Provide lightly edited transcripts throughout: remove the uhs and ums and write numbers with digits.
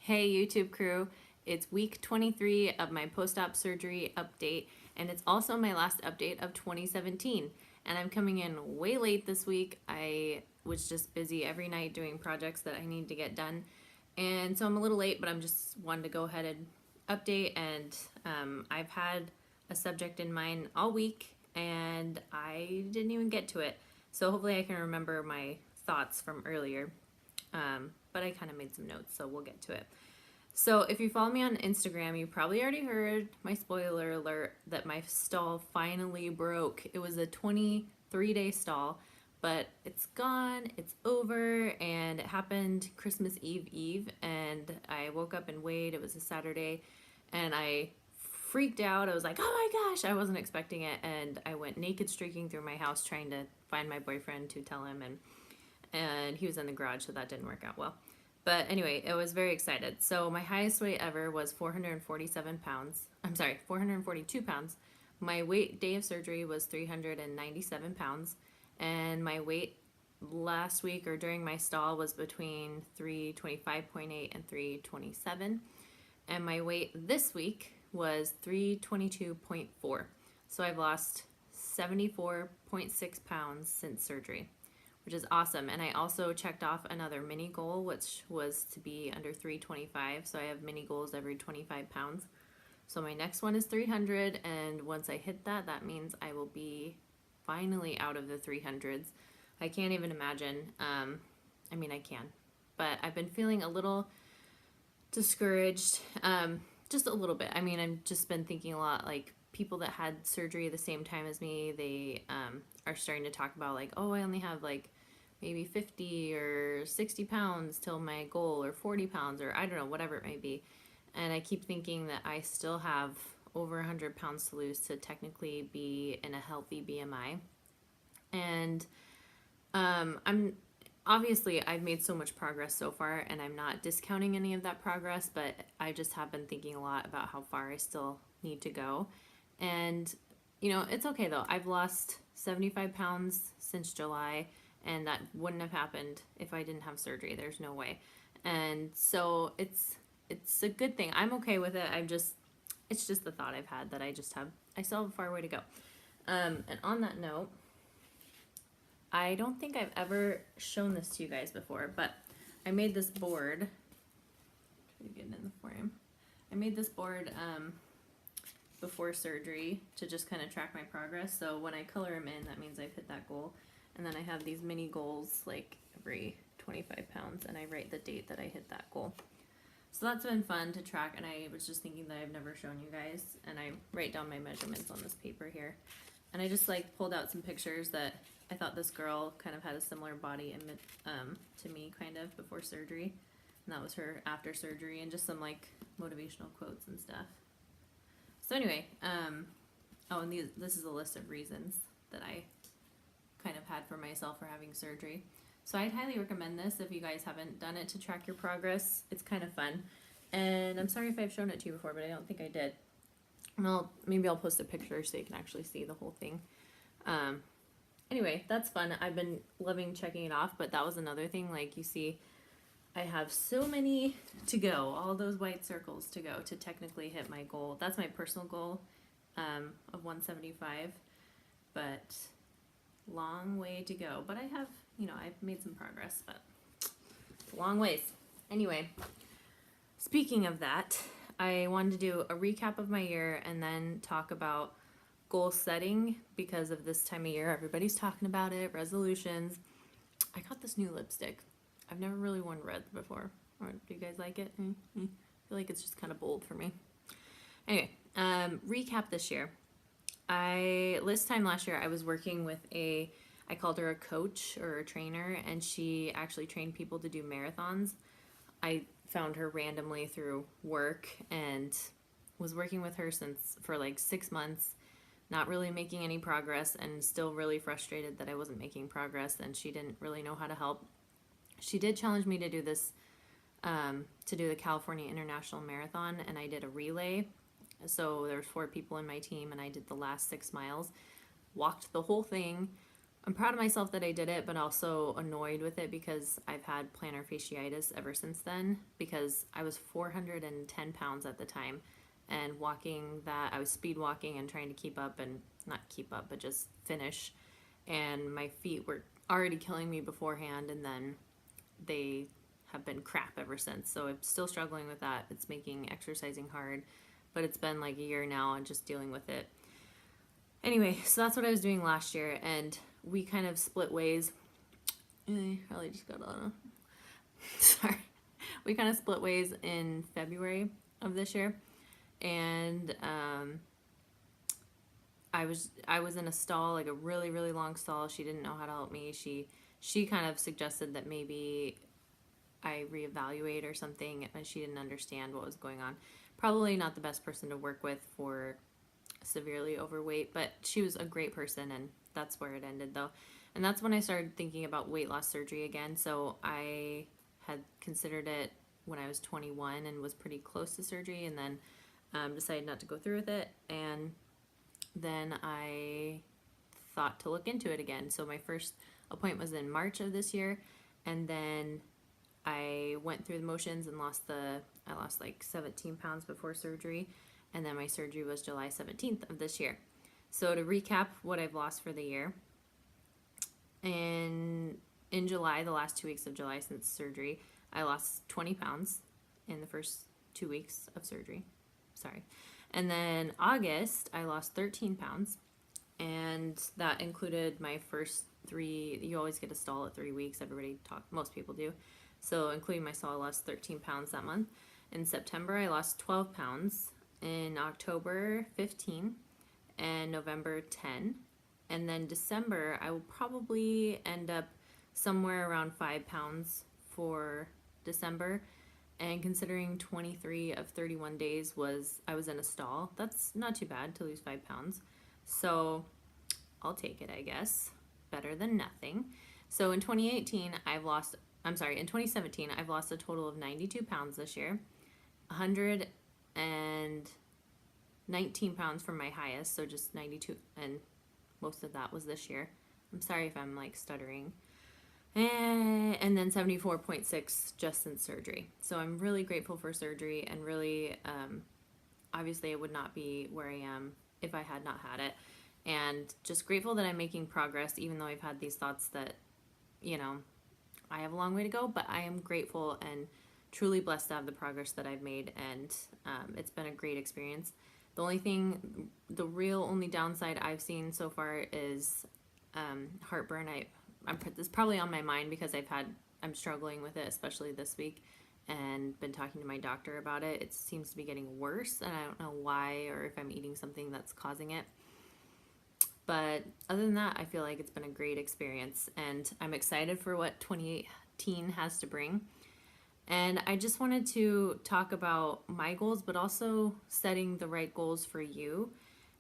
Hey YouTube crew, it's week 23 of my post-op surgery update, and it's also my last update of 2017. And I'm coming in way late this week. I was just busy every night doing projects that I need to get done. And so I'm a little late, but I'm just wanted to go ahead and update. And I've had a subject in mind all week, and I didn't even get to it. So hopefully I can remember my thoughts from earlier. But I kind of made some notes, so we'll get to it. So if you follow me on Instagram, you probably already heard my spoiler alert that my stall finally broke. It was a 23-day stall, but it's gone, it's over, and it happened Christmas Eve, and I woke up and weighed. It was a Saturday, and I freaked out. I was like, oh my gosh, I wasn't expecting it, and I went naked streaking through my house trying to find my boyfriend to tell him, and he was in the garage, so that didn't work out well. But anyway, I was very excited. So my highest weight ever was 447 pounds. I'm sorry, 442 pounds. My weight day of surgery was 397 pounds. And my weight last week or during my stall was between 325.8 and 327. And my weight this week was 322.4. So I've lost 74.6 pounds since surgery, which is awesome. And I also checked off another mini goal, which was to be under 325. So I have mini goals every 25 pounds. So my next one is 300, and once I hit that, that means I will be finally out of the 300s. I can't even imagine. I mean, I can, but I've been feeling a little discouraged, just a little bit. I mean, I've just been thinking a lot, like people that had surgery at the same time as me, they are starting to talk about like, oh, I only have like maybe 50 or 60 pounds till my goal, or 40 pounds, or I don't know, whatever it may be. And I keep thinking that I still have over 100 pounds to lose to technically be in a healthy BMI. And obviously I've made so much progress so far, and I'm not discounting any of that progress, but I just have been thinking a lot about how far I still need to go. And you know, it's okay though. I've lost 75 pounds since July, and that wouldn't have happened if I didn't have surgery. There's no way. And so it's a good thing. I'm okay with it. It's just the thought I've had that I still have a far way to go. And on that note, I don't think I've ever shown this to you guys before, but I made this board. Try to get it in the frame. I made this board before surgery to just kind of track my progress. So when I color them in, that means I've hit that goal. And then I have these mini goals like every 25 pounds, and I write the date that I hit that goal. So that's been fun to track, and I was just thinking that I've never shown you guys, and I write down my measurements on this paper here. And I just like pulled out some pictures that I thought this girl kind of had a similar body to me kind of before surgery. And that was her after surgery, and just some like motivational quotes and stuff. So anyway, oh, and this is a list of reasons that I kind of had for myself for having surgery. So I'd highly recommend this if you guys haven't done it, to track your progress. It's kind of fun. And I'm sorry if I've shown it to you before, but I don't think I did. Well, maybe I'll post a picture so you can actually see the whole thing. Anyway, that's fun. I've been loving checking it off, but that was another thing. Like you see, I have so many to go, all those white circles to go to technically hit my goal. That's my personal goal of 175, but long way to go. But I have, you know, I've made some progress, but it's a long ways. Anyway, speaking of that, I wanted to do a recap of my year and then talk about goal setting, because of this time of year, everybody's talking about it, resolutions. I got this new lipstick. I've never really worn red before. Or do you guys like it? I feel like it's just kind of bold for me. Anyway, recap this year. This time last year, I was working with I called her a coach or a trainer, and she actually trained people to do marathons. I found her randomly through work and was working with her for like 6 months, not really making any progress, and still really frustrated that I wasn't making progress, and she didn't really know how to help. She did challenge me to do this, to do the California International Marathon, and I did a relay. So there was 4 people in my team, and I did the last 6 miles, walked the whole thing, I'm proud of myself that I did it, but also annoyed with it because I've had plantar fasciitis ever since then because I was 410 pounds at the time and walking that, I was speed walking and trying to keep up and not keep up, but just finish. And my feet were already killing me beforehand, and then they have been crap ever since. So I'm still struggling with that. It's making exercising hard, but it's been like a year now and just dealing with it. Anyway, so that's what I was doing last year, and we kind of split ways. I probably just got on. Sorry. We kind of split ways in February of this year, and I was in a stall, like a really really long stall. She didn't know how to help me. She kind of suggested that maybe I reevaluate or something, and she didn't understand what was going on. Probably not the best person to work with for severely overweight, but she was a great person, and that's where it ended though. And that's when I started thinking about weight loss surgery again. So I had considered it when I was 21 and was pretty close to surgery, and then decided not to go through with it. And then I thought to look into it again. So my first appointment was in March of this year, and then I went through the motions and I lost like 17 pounds before surgery, and then my surgery was July 17th of this year. So to recap what I've lost for the year, in July, the last 2 weeks of July since surgery, I lost 20 pounds in the first 2 weeks of surgery. Sorry. And then August, I lost 13 pounds, and that included my first three. You always get a stall at 3 weeks. Most people do. So including my stall, I lost 13 pounds that month. In September, I lost 12 pounds. In October, 15, and November, 10. And then December, I will probably end up somewhere around 5 pounds for December. And considering 23 of 31 days I was in a stall, that's not too bad to lose 5 pounds. So I'll take it, I guess. Better than nothing. So in 2017, I've lost a total of 92 pounds this year. 119 pounds from my highest, so just 92, and most of that was this year. I'm sorry if I'm like stuttering. And then 74.6 just since surgery. So I'm really grateful for surgery, and really, obviously I would not be where I am if I had not had it. And just grateful that I'm making progress, even though I've had these thoughts that, I have a long way to go, but I am grateful and truly blessed to have the progress that I've made, and it's been a great experience. The real only downside I've seen so far is heartburn. It's probably on my mind because I'm struggling with it, especially this week, and been talking to my doctor about it. It seems to be getting worse, and I don't know why, or if I'm eating something that's causing it. But other than that, I feel like it's been a great experience, and I'm excited for what 2018 has to bring. And I just wanted to talk about my goals, but also setting the right goals for you.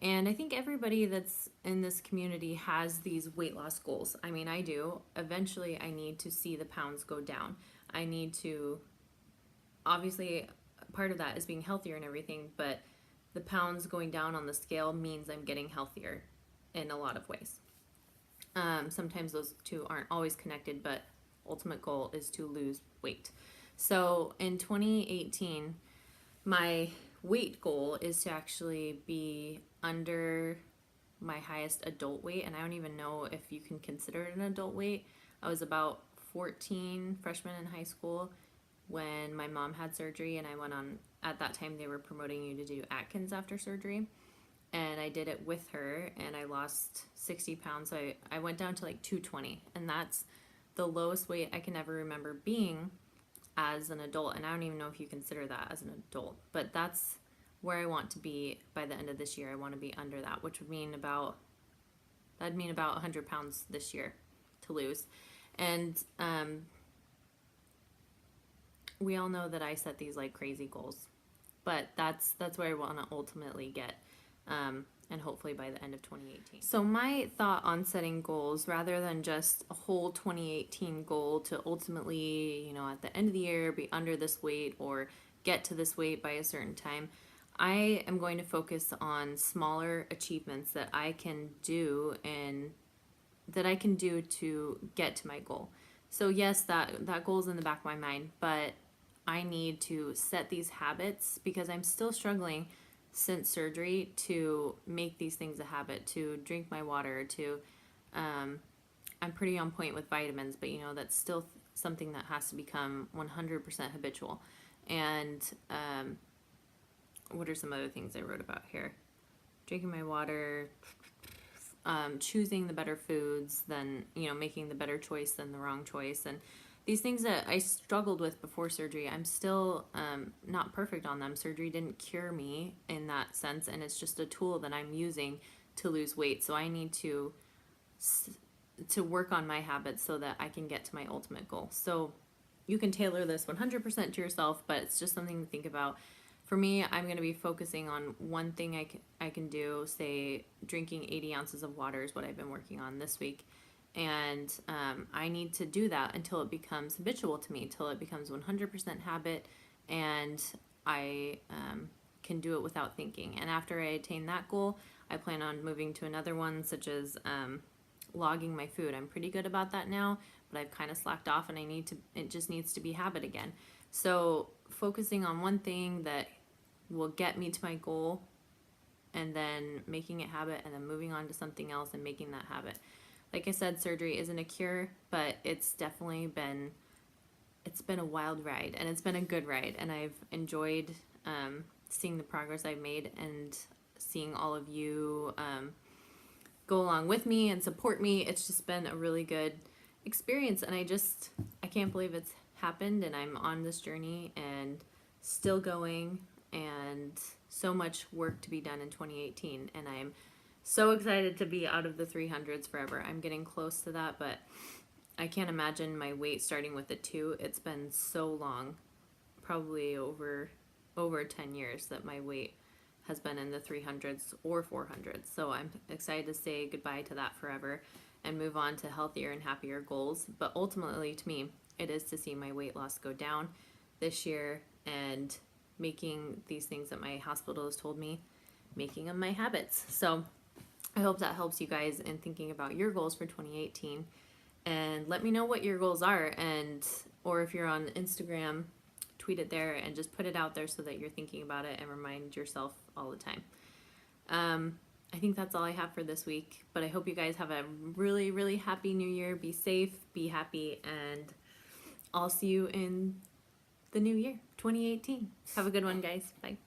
And I think everybody that's in this community has these weight loss goals. I mean, I do. Eventually, I need to see the pounds go down. I need to, obviously, part of that is being healthier and everything, but the pounds going down on the scale means I'm getting healthier in a lot of ways. Sometimes those two aren't always connected, but ultimate goal is to lose weight. So in 2018, my weight goal is to actually be under my highest adult weight, and I don't even know if you can consider it an adult weight. I was about 14, freshman in high school, when my mom had surgery, and I went on, at that time they were promoting you to do Atkins after surgery, and I did it with her, and I lost 60 pounds. So I went down to like 220, and that's the lowest weight I can ever remember being as an adult, and I don't even know if you consider that as an adult, but that's where I want to be by the end of this year. I want to be under that, which would mean about 100 pounds this year to lose. And we all know that I set these like crazy goals, but that's where I want to ultimately get, and hopefully by the end of 2018. So my thought on setting goals, rather than just a whole 2018 goal to ultimately, at the end of the year be under this weight or get to this weight by a certain time, I am going to focus on smaller achievements that I can do in that I can do to get to my goal. So yes, that goal is in the back of my mind, but I need to set these habits because I'm still struggling since surgery to make these things a habit, to drink my water, to I'm pretty on point with vitamins, but that's still something that has to become 100% habitual. And what are some other things I wrote about here? Drinking my water, choosing the better foods than, making the better choice than the wrong choice. And these things that I struggled with before surgery, I'm still not perfect on them. Surgery didn't cure me in that sense, and it's just a tool that I'm using to lose weight. So I need to work on my habits so that I can get to my ultimate goal. So you can tailor this 100% to yourself, but it's just something to think about. For me, I'm going to be focusing on one thing I can do, say drinking 80 ounces of water is what I've been working on this week. And I need to do that until it becomes habitual to me, until it becomes 100% habit, and I can do it without thinking. And after I attain that goal, I plan on moving to another one, such as logging my food. I'm pretty good about that now, but I've kind of slacked off, and it just needs to be habit again. So focusing on one thing that will get me to my goal, and then making it habit, and then moving on to something else and making that habit. Like I said, surgery isn't a cure, but it's definitely been a wild ride, and it's been a good ride, and I've enjoyed seeing the progress I've made and seeing all of you go along with me and support me. It's just been a really good experience, and I can't believe it's happened, and I'm on this journey and still going, and so much work to be done in 2018, and I'm so excited to be out of the 300s forever. I'm getting close to that, but I can't imagine my weight starting with a 2. It's been so long, probably over 10 years that my weight has been in the 300s or 400s. So I'm excited to say goodbye to that forever and move on to healthier and happier goals. But ultimately, to me, it is to see my weight loss go down this year and making these things that my hospital has told me, making them my habits. So I hope that helps you guys in thinking about your goals for 2018. And let me know what your goals are, or if you're on Instagram, tweet it there and just put it out there so that you're thinking about it and remind yourself all the time. I think that's all I have for this week, but I hope you guys have a really, really happy new year. Be safe, be happy, and I'll see you in the new year, 2018. Have a good one, guys. Bye.